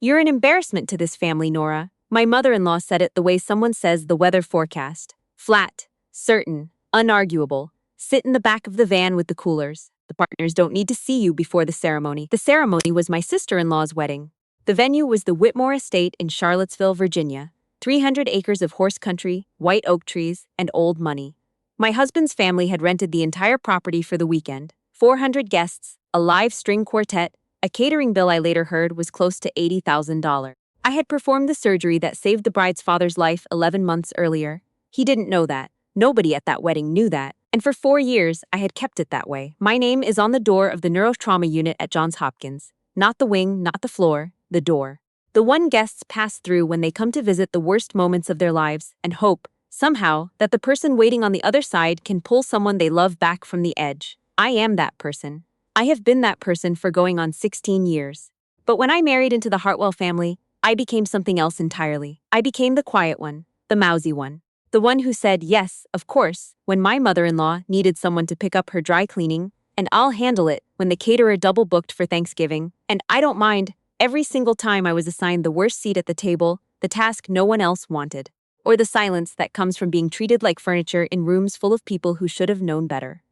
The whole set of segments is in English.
You're an embarrassment to this family, Nora. My mother-in-law said it the way someone says the weather forecast. Flat, certain, unarguable. Sit in the back of the van with the coolers. The partners don't need to see you before the ceremony. The ceremony was my sister-in-law's wedding. The venue was the Whitmore Estate in Charlottesville, Virginia. 300 acres of horse country, white oak trees, and old money. My husband's family had rented the entire property for the weekend. 400 guests, a live string quartet. A catering bill I later heard was close to $80,000. I had performed the surgery that saved the bride's father's life 11 months earlier. He didn't know that. Nobody at that wedding knew that. And for 4 years, I had kept it that way. My name is on the door of the neurotrauma unit at Johns Hopkins. Not the wing, not the floor, the door. The one guests pass through when they come to visit the worst moments of their lives and hope, somehow, that the person waiting on the other side can pull someone they love back from the edge. I am that person. I have been that person for going on 16 years. But when I married into the Hartwell family, I became something else entirely. I became the quiet one, the mousy one. The one who said yes, of course, when my mother-in-law needed someone to pick up her dry cleaning, and I'll handle it when the caterer double booked for Thanksgiving, and I don't mind every single time I was assigned the worst seat at the table, the task no one else wanted, or the silence that comes from being treated like furniture in rooms full of people who should have known better.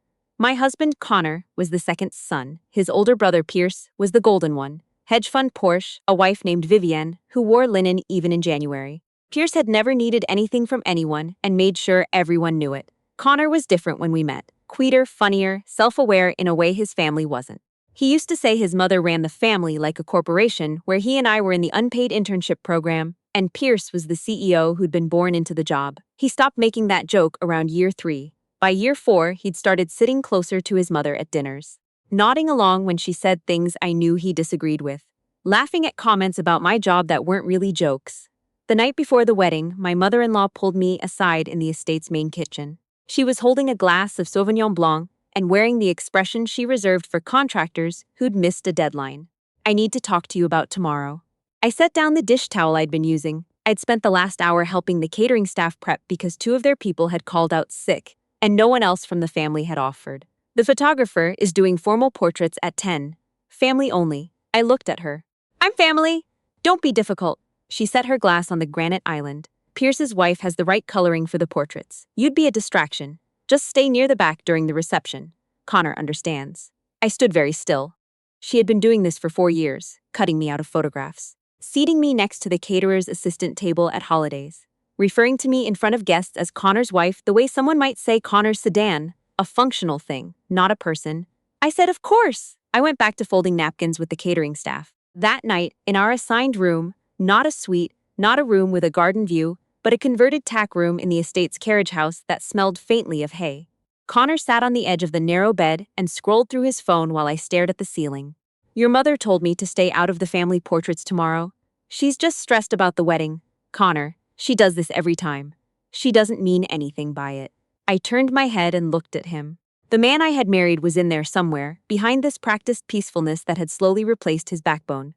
My husband, Connor, was the second son. His older brother, Pierce, was the golden one. Hedge fund Porsche, a wife named Vivienne, who wore linen even in January. Pierce had never needed anything from anyone and made sure everyone knew it. Connor was different when we met. Quieter, funnier, self-aware in a way his family wasn't. He used to say his mother ran the family like a corporation where he and I were in the unpaid internship program, and Pierce was the CEO who'd been born into the job. He stopped making that joke around year 3. By year 4, he'd started sitting closer to his mother at dinners, nodding along when she said things I knew he disagreed with, laughing at comments about my job that weren't really jokes. The night before the wedding, my mother-in-law pulled me aside in the estate's main kitchen. She was holding a glass of Sauvignon Blanc and wearing the expression she reserved for contractors who'd missed a deadline. "I need to talk to you about tomorrow." I set down the dish towel I'd been using. I'd spent the last hour helping the catering staff prep because 2 of their people had called out sick, and no one else from the family had offered. The photographer is doing formal portraits at 10. Family only. I looked at her. "I'm family. Don't be difficult." She set her glass on the granite island. "Pierce's wife has the right coloring for the portraits. You'd be a distraction. Just stay near the back during the reception. Connor understands." I stood very still. She had been doing this for 4 years, cutting me out of photographs, seating me next to the caterer's assistant table at holidays, referring to me in front of guests as Connor's wife the way someone might say Connor's sedan, a functional thing, not a person. I said, "Of course." I went back to folding napkins with the catering staff. That night, in our assigned room, not a suite, not a room with a garden view, but a converted tack room in the estate's carriage house that smelled faintly of hay. Connor sat on the edge of the narrow bed and scrolled through his phone while I stared at the ceiling. "Your mother told me to stay out of the family portraits tomorrow. She's just stressed about the wedding. Connor, she does this every time. She doesn't mean anything by it." I turned my head and looked at him. The man I had married was in there somewhere, behind this practiced peacefulness that had slowly replaced his backbone.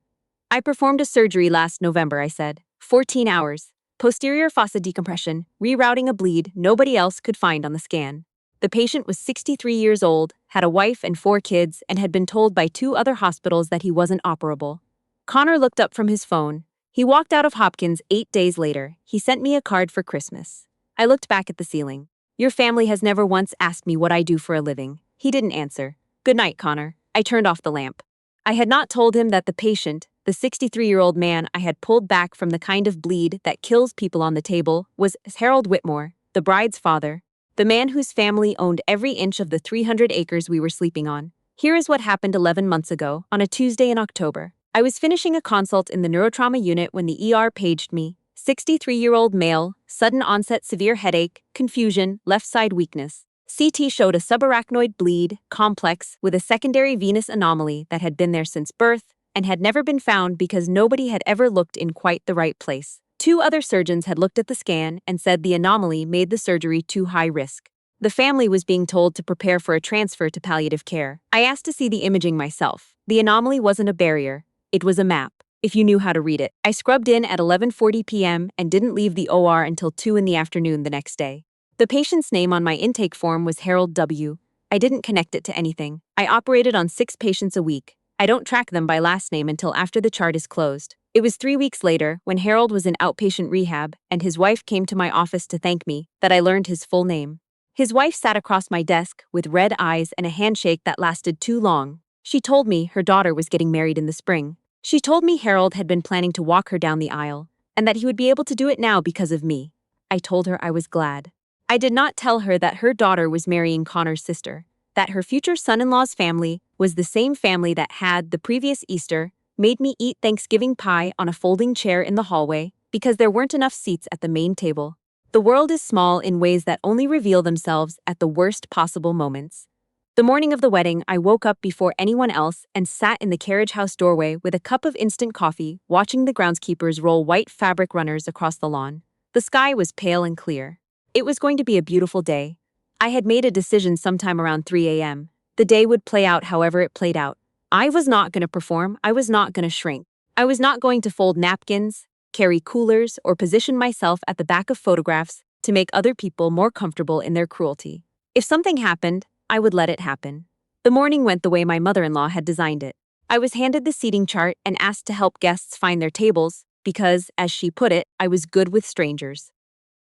"I performed a surgery last November," I said. 14 hours. Posterior fossa decompression, rerouting a bleed nobody else could find on the scan. The patient was 63 years old, had a wife and 4 kids, and had been told by 2 other hospitals that he wasn't operable. Connor looked up from his phone. He walked out of Hopkins 8 days later. He sent me a card for Christmas. I looked back at the ceiling. "Your family has never once asked me what I do for a living." He didn't answer. "Good night, Connor." I turned off the lamp. I had not told him that the patient, the 63-year-old man I had pulled back from the kind of bleed that kills people on the table, was Harold Whitmore, the bride's father, the man whose family owned every inch of the 300 acres we were sleeping on. Here is what happened 11 months ago, on a Tuesday in October. I was finishing a consult in the neurotrauma unit when the ER paged me. 63-year-old male, sudden onset severe headache, confusion, left side weakness. CT showed a subarachnoid bleed, complex, with a secondary venous anomaly that had been there since birth and had never been found because nobody had ever looked in quite the right place. 2 other surgeons had looked at the scan and said the anomaly made the surgery too high risk. The family was being told to prepare for a transfer to palliative care. I asked to see the imaging myself. The anomaly wasn't a barrier. It was a map, if you knew how to read it. I scrubbed in at 11:40 p.m. and didn't leave the OR until 2 in the afternoon the next day. The patient's name on my intake form was Harold W. I didn't connect it to anything. I operated on 6 patients a week. I don't track them by last name until after the chart is closed. It was 3 weeks later, when Harold was in outpatient rehab and his wife came to my office to thank me, that I learned his full name. His wife sat across my desk with red eyes and a handshake that lasted too long. She told me her daughter was getting married in the spring. She told me Harold had been planning to walk her down the aisle, and that he would be able to do it now because of me. I told her I was glad. I did not tell her that her daughter was marrying Connor's sister, that her future son-in-law's family was the same family that had, the previous Easter, made me eat Thanksgiving pie on a folding chair in the hallway because there weren't enough seats at the main table. The world is small in ways that only reveal themselves at the worst possible moments. The morning of the wedding, I woke up before anyone else and sat in the carriage house doorway with a cup of instant coffee, watching the groundskeepers roll white fabric runners across the lawn. The sky was pale and clear. It was going to be a beautiful day. I had made a decision sometime around 3 a.m. The day would play out however it played out. I was not going to perform, I was not going to shrink. I was not going to fold napkins, carry coolers, or position myself at the back of photographs to make other people more comfortable in their cruelty. If something happened, I would let it happen. The morning went the way my mother-in-law had designed it. I was handed the seating chart and asked to help guests find their tables because, as she put it, I was good with strangers.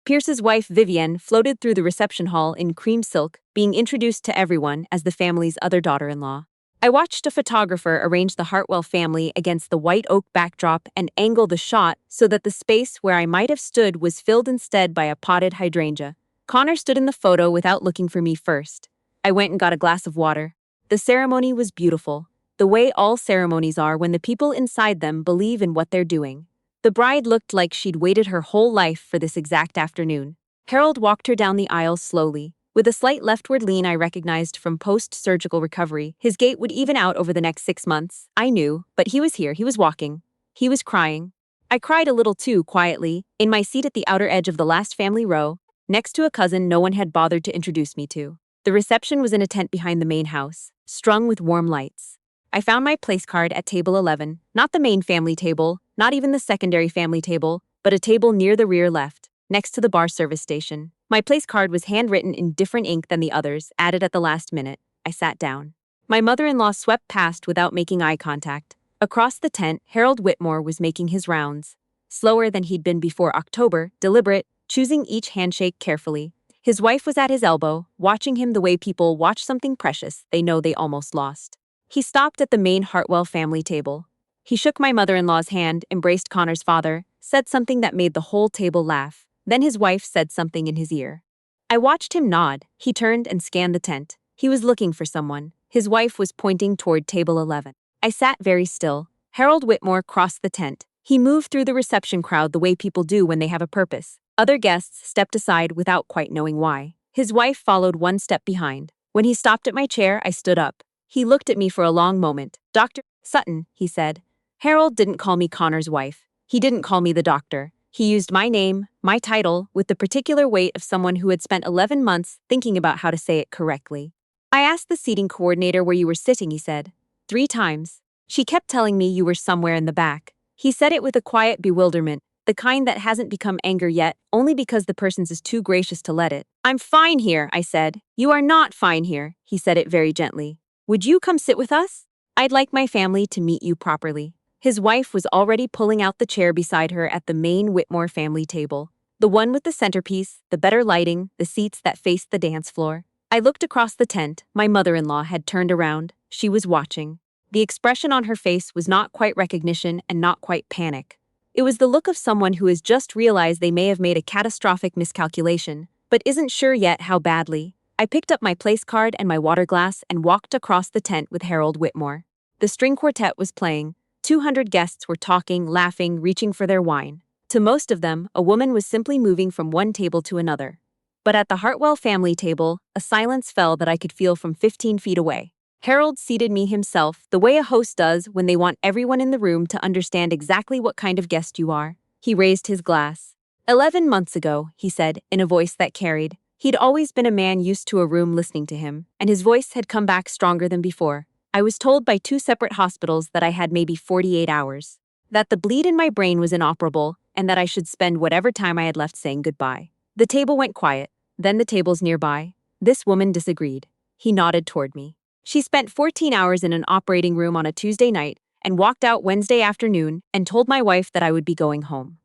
Pierce's wife, Vivienne, floated through the reception hall in cream silk, being introduced to everyone as the family's other daughter-in-law. I watched a photographer arrange the Hartwell family against the white oak backdrop and angle the shot so that the space where I might have stood was filled instead by a potted hydrangea. Connor stood in the photo without looking for me first. I went and got a glass of water. The ceremony was beautiful, the way all ceremonies are when the people inside them believe in what they're doing. The bride looked like she'd waited her whole life for this exact afternoon. Harold walked her down the aisle slowly. With a slight leftward lean I recognized from post-surgical recovery, his gait would even out over the next 6 months. I knew, but he was here, he was walking. He was crying. I cried a little too, quietly, in my seat at the outer edge of the last family row, next to a cousin no one had bothered to introduce me to. The reception was in a tent behind the main house, strung with warm lights. I found my place card at table 11, not the main family table, not even the secondary family table, but a table near the rear left, next to the bar service station. My place card was handwritten in different ink than the others, added at the last minute. I sat down. My mother-in-law swept past without making eye contact. Across the tent, Harold Whitmore was making his rounds. Slower than he'd been before October, deliberate, choosing each handshake carefully. His wife was at his elbow, watching him the way people watch something precious they know they almost lost. He stopped at the main Hartwell family table. He shook my mother-in-law's hand, embraced Connor's father, said something that made the whole table laugh. Then his wife said something in his ear. I watched him nod. He turned and scanned the tent. He was looking for someone. His wife was pointing toward table 11. I sat very still. Harold Whitmore crossed the tent. He moved through the reception crowd the way people do when they have a purpose. Other guests stepped aside without quite knowing why. His wife followed one step behind. When he stopped at my chair, I stood up. He looked at me for a long moment. "Dr. Sutton," he said. Harold didn't call me Connor's wife. He didn't call me the doctor. He used my name, my title, with the particular weight of someone who had spent 11 months thinking about how to say it correctly. "I asked the seating coordinator where you were sitting," he said. 3 times. "She kept telling me you were somewhere in the back." He said it with a quiet bewilderment, the kind that hasn't become anger yet, only because the person's is too gracious to let it. "I'm fine here," I said. "You are not fine here," he said it very gently. "Would you come sit with us? I'd like my family to meet you properly." His wife was already pulling out the chair beside her at the main Whitmore family table. The one with the centerpiece, the better lighting, the seats that faced the dance floor. I looked across the tent. My mother-in-law had turned around. She was watching. The expression on her face was not quite recognition and not quite panic. It was the look of someone who has just realized they may have made a catastrophic miscalculation, but isn't sure yet how badly. I picked up my place card and my water glass and walked across the tent with Harold Whitmore. The string quartet was playing. 200 guests were talking, laughing, reaching for their wine. To most of them, a woman was simply moving from one table to another. But at the Hartwell family table, a silence fell that I could feel from 15 feet away. Harold seated me himself, the way a host does when they want everyone in the room to understand exactly what kind of guest you are. He raised his glass. 11 months ago, he said, in a voice that carried. He'd always been a man used to a room listening to him, and his voice had come back stronger than before. I was told by 2 separate hospitals that I had maybe 48 hours, that the bleed in my brain was inoperable, and that I should spend whatever time I had left saying goodbye. The table went quiet, then the tables nearby. This woman disagreed. He nodded toward me. She spent 14 hours in an operating room on a Tuesday night, and walked out Wednesday afternoon and told my wife that I would be going home.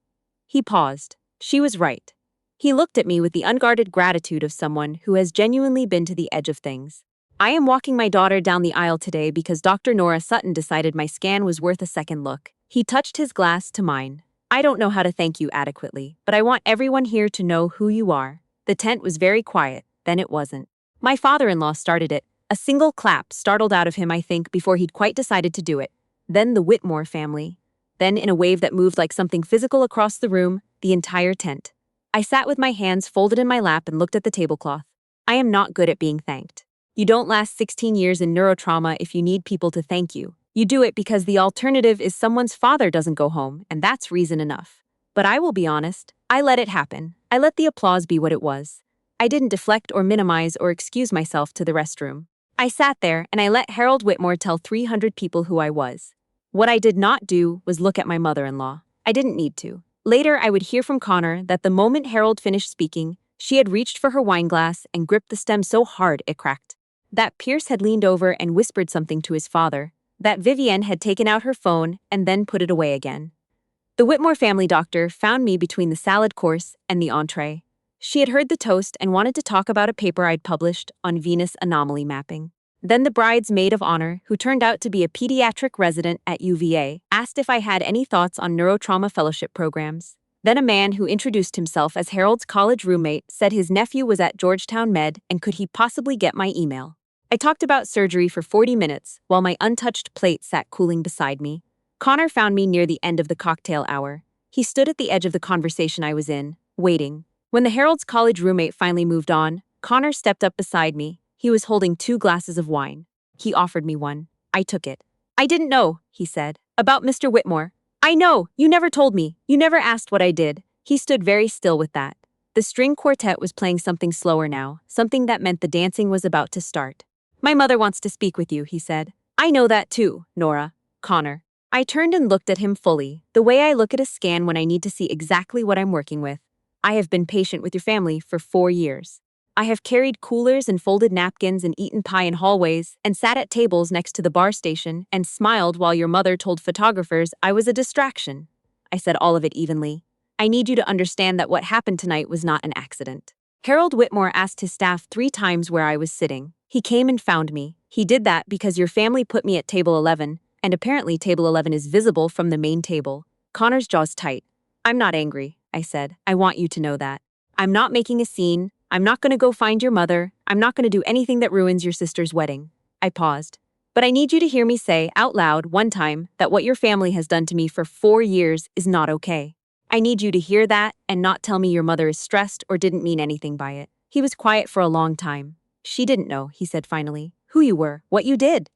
He paused. She was right. He looked at me with the unguarded gratitude of someone who has genuinely been to the edge of things. I am walking my daughter down the aisle today because Dr. Nora Sutton decided my scan was worth a second look. He touched his glass to mine. I don't know how to thank you adequately, but I want everyone here to know who you are. The tent was very quiet, then it wasn't. My father-in-law started it. A single clap startled out of him, I think, before he'd quite decided to do it. Then the Whitmore family. Then, in a wave that moved like something physical across the room, the entire tent. I sat with my hands folded in my lap and looked at the tablecloth. I am not good at being thanked. You don't last 16 years in neurotrauma if you need people to thank you. You do it because the alternative is someone's father doesn't go home, and that's reason enough. But I will be honest, I let it happen. I let the applause be what it was. I didn't deflect or minimize or excuse myself to the restroom. I sat there and I let Harold Whitmore tell 300 people who I was. What I did not do was look at my mother-in-law. I didn't need to. Later, I would hear from Connor that the moment Harold finished speaking, she had reached for her wine glass and gripped the stem so hard it cracked. That Pierce had leaned over and whispered something to his father. That Vivienne had taken out her phone and then put it away again. The Whitmore family doctor found me between the salad course and the entree. She had heard the toast and wanted to talk about a paper I'd published on Venus anomaly mapping. Then the bride's maid of honor, who turned out to be a pediatric resident at UVA, asked if I had any thoughts on neurotrauma fellowship programs. Then a man who introduced himself as Harold's college roommate said his nephew was at Georgetown Med and could he possibly get my email. I talked about surgery for 40 minutes while my untouched plate sat cooling beside me. Connor found me near the end of the cocktail hour. He stood at the edge of the conversation I was in, waiting. When the Harold's college roommate finally moved on, Connor stepped up beside me. He was holding 2 glasses of wine. He offered me one. I took it. I didn't know, he said, about Mr. Whitmore. I know, you never told me. You never asked what I did. He stood very still with that. The string quartet was playing something slower now, something that meant the dancing was about to start. My mother wants to speak with you, he said. I know that too, Nora. Connor. I turned and looked at him fully, the way I look at a scan when I need to see exactly what I'm working with. I have been patient with your family for 4 years. I have carried coolers and folded napkins and eaten pie in hallways and sat at tables next to the bar station and smiled while your mother told photographers I was a distraction. I said all of it evenly. I need you to understand that what happened tonight was not an accident. Harold Whitmore asked his staff 3 times where I was sitting. He came and found me. He did that because your family put me at table 11, and apparently table 11 is visible from the main table. Connor's jaw's tight. I'm not angry, I said. I want you to know that. I'm not making a scene. I'm not going to go find your mother. I'm not going to do anything that ruins your sister's wedding. I paused. But I need you to hear me say out loud one time that what your family has done to me for 4 years is not okay. I need you to hear that and not tell me your mother is stressed or didn't mean anything by it. He was quiet for a long time. She didn't know, he said finally, who you were, what you did.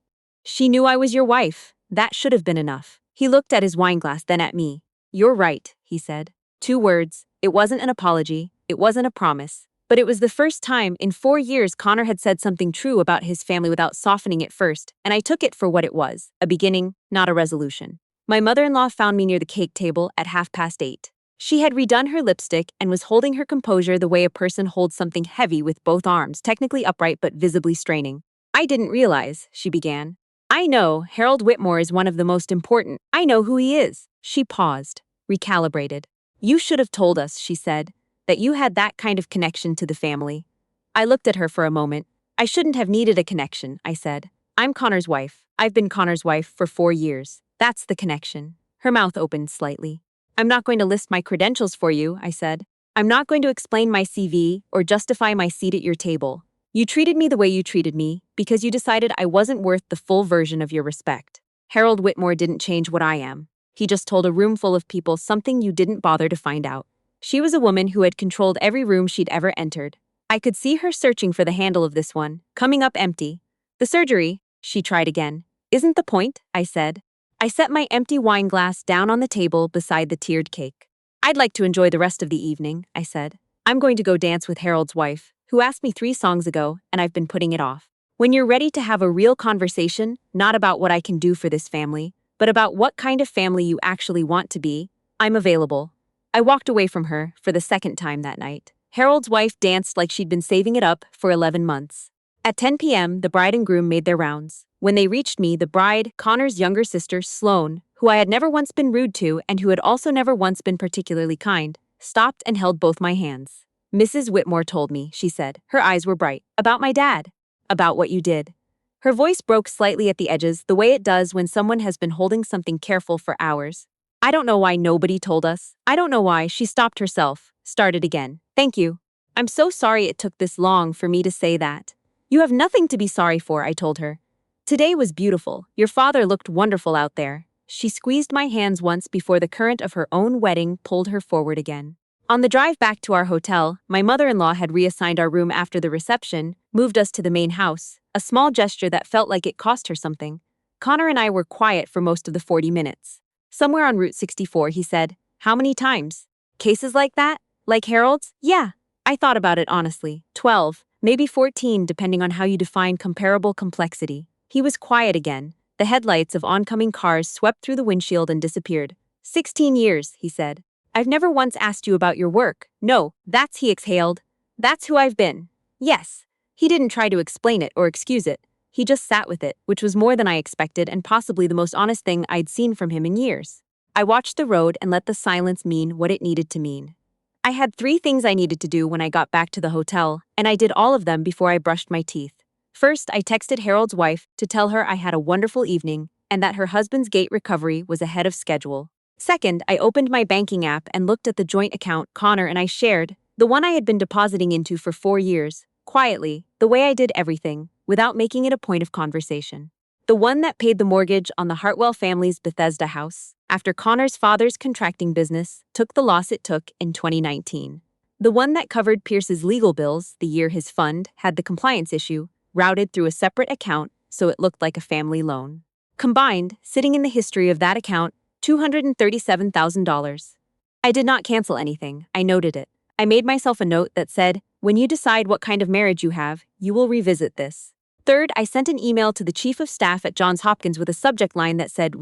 She knew I was your wife. That should have been enough. He looked at his wine glass, then at me. You're right, he said. 2 words. It wasn't an apology. It wasn't a promise. But it was the first time in 4 years Connor had said something true about his family without softening it first, and I took it for what it was, a beginning, not a resolution. My mother-in-law found me near the cake table at 8:30. She had redone her lipstick and was holding her composure the way a person holds something heavy with both arms, technically upright but visibly straining. I didn't realize, she began. I know Harold Whitmore is one of the most important. I know who he is. She paused, recalibrated. You should have told us, she said, that you had that kind of connection to the family. I looked at her for a moment. I shouldn't have needed a connection, I said. I'm Connor's wife. I've been Connor's wife for 4 years. That's the connection. Her mouth opened slightly. I'm not going to list my credentials for you, I said. I'm not going to explain my CV or justify my seat at your table. You treated me the way you treated me because you decided I wasn't worth the full version of your respect. Harold Whitmore didn't change what I am. He just told a room full of people something you didn't bother to find out. She was a woman who had controlled every room she'd ever entered. I could see her searching for the handle of this one, coming up empty. The surgery, she tried again. Isn't the point, I said. I set my empty wine glass down on the table beside the tiered cake. I'd like to enjoy the rest of the evening, I said. I'm going to go dance with Harold's wife, who asked me 3 songs ago, and I've been putting it off. When you're ready to have a real conversation, not about what I can do for this family, but about what kind of family you actually want to be, I'm available. I walked away from her for the 2nd time that night. Harold's wife danced like she'd been saving it up for 11 months. At 10 p.m., the bride and groom made their rounds. When they reached me, the bride, Connor's younger sister, Sloane, who I had never once been rude to and who had also never once been particularly kind, stopped and held both my hands. "Mrs. Whitmore told me," she said. Her eyes were bright. "About my dad. About what you did." Her voice broke slightly at the edges, the way it does when someone has been holding something careful for hours. "I don't know why nobody told us. I don't know why." She stopped herself, started again. "Thank you. I'm so sorry it took this long for me to say that." "You have nothing to be sorry for," I told her. "Today was beautiful. Your father looked wonderful out there." She squeezed my hands once before the current of her own wedding pulled her forward again. On the drive back to our hotel, my mother-in-law had reassigned our room after the reception, moved us to the main house, a small gesture that felt like it cost her something. Connor and I were quiet for most of the 40 minutes. Somewhere on Route 64, he said, "How many times? Cases like that? Like Harold's?" "Yeah." I thought about it honestly. 12, maybe 14, depending on how you define comparable complexity. He was quiet again. The headlights of oncoming cars swept through the windshield and disappeared. 16 years, he said. "I've never once asked you about your work." "No, he exhaled. "That's who I've been." "Yes." He didn't try to explain it or excuse it. He just sat with it, which was more than I expected and possibly the most honest thing I'd seen from him in years. I watched the road and let the silence mean what it needed to mean. I had 3 things I needed to do when I got back to the hotel, and I did all of them before I brushed my teeth. First, I texted Harold's wife to tell her I had a wonderful evening and that her husband's gait recovery was ahead of schedule. Second, I opened my banking app and looked at the joint account Connor and I shared, the one I had been depositing into for 4 years, quietly, the way I did everything, without making it a point of conversation. The one that paid the mortgage on the Hartwell family's Bethesda house, after Connor's father's contracting business took the loss it took in 2019. The one that covered Pierce's legal bills the year his fund had the compliance issue, routed through a separate account so it looked like a family loan. Combined, sitting in the history of that account, $237,000. I did not cancel anything, I noted it. I made myself a note that said, "When you decide what kind of marriage you have, you will revisit this." Third, I sent an email to the chief of staff at Johns Hopkins with a subject line that said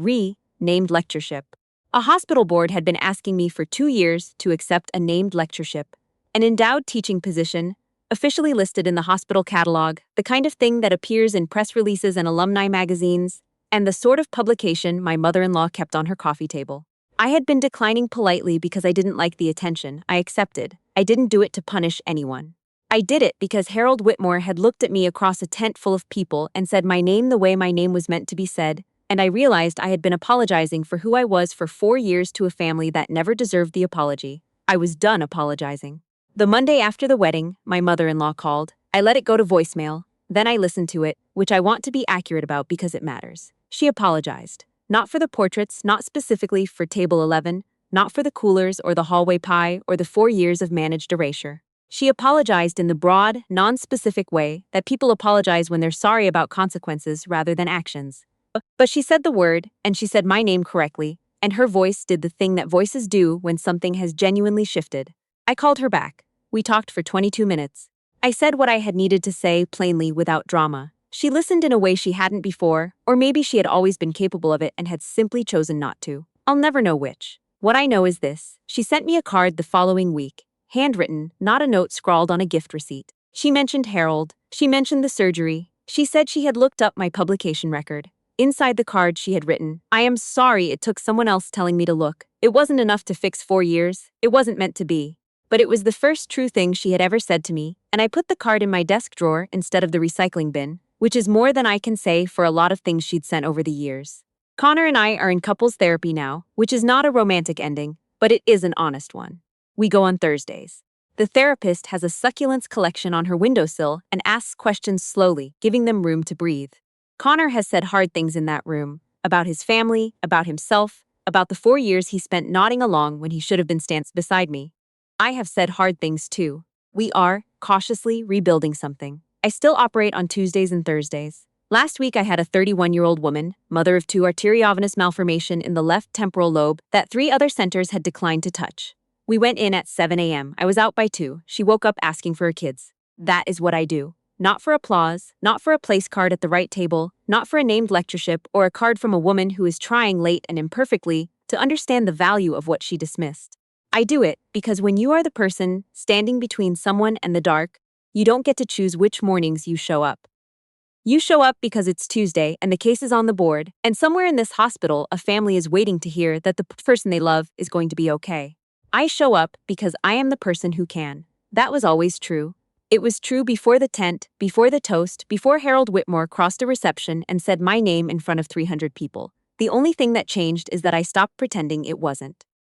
named lectureship. A hospital board had been asking me for 2 years to accept a named lectureship, an endowed teaching position, officially listed in the hospital catalog, the kind of thing that appears in press releases and alumni magazines, and the sort of publication my mother-in-law kept on her coffee table. I had been declining politely because I didn't like the attention. I accepted. I didn't do it to punish anyone. I did it because Harold Whitmore had looked at me across a tent full of people and said my name the way my name was meant to be said, and I realized I had been apologizing for who I was for 4 years to a family that never deserved the apology. I was done apologizing. The Monday after the wedding, my mother-in-law called. I let it go to voicemail. Then I listened to it, which I want to be accurate about because it matters. She apologized. Not for the portraits, not specifically for Table 11, not for the coolers or the hallway pie or the 4 years of managed erasure. She apologized in the broad, non-specific way that people apologize when they're sorry about consequences rather than actions. But she said the word, and she said my name correctly, and her voice did the thing that voices do when something has genuinely shifted. I called her back. We talked for 22 minutes. I said what I had needed to say plainly without drama. She listened in a way she hadn't before, or maybe she had always been capable of it and had simply chosen not to. I'll never know which. What I know is this. She sent me a card the following week, handwritten, not a note scrawled on a gift receipt. She mentioned Harold. She mentioned the surgery. She said she had looked up my publication record. Inside the card she had written, "I am sorry it took someone else telling me to look. It wasn't enough to fix 4 years. It wasn't meant to be." But it was the first true thing she had ever said to me, and I put the card in my desk drawer instead of the recycling bin, which is more than I can say for a lot of things she'd sent over the years. Connor and I are in couples therapy now, which is not a romantic ending, but it is an honest one. We go on Thursdays. The therapist has a succulents collection on her windowsill and asks questions slowly, giving them room to breathe. Connor has said hard things in that room, about his family, about himself, about the 4 years he spent nodding along when he should have been standing beside me. I have said hard things too. We are, cautiously, rebuilding something. I still operate on Tuesdays and Thursdays. Last week I had a 31-year-old woman, mother of 2 arteriovenous malformation in the left temporal lobe that 3 other centers had declined to touch. We went in at 7 a.m. I was out by 2. She woke up asking for her kids. That is what I do. Not for applause, not for a place card at the right table, not for a named lectureship or a card from a woman who is trying late and imperfectly to understand the value of what she dismissed. I do it because when you are the person standing between someone and the dark, you don't get to choose which mornings you show up. You show up because it's Tuesday and the case is on the board, and somewhere in this hospital, a family is waiting to hear that the person they love is going to be okay. I show up because I am the person who can. That was always true. It was true before the tent, before the toast, before Harold Whitmore crossed a reception and said my name in front of 300 people. The only thing that changed is that I stopped pretending it wasn't.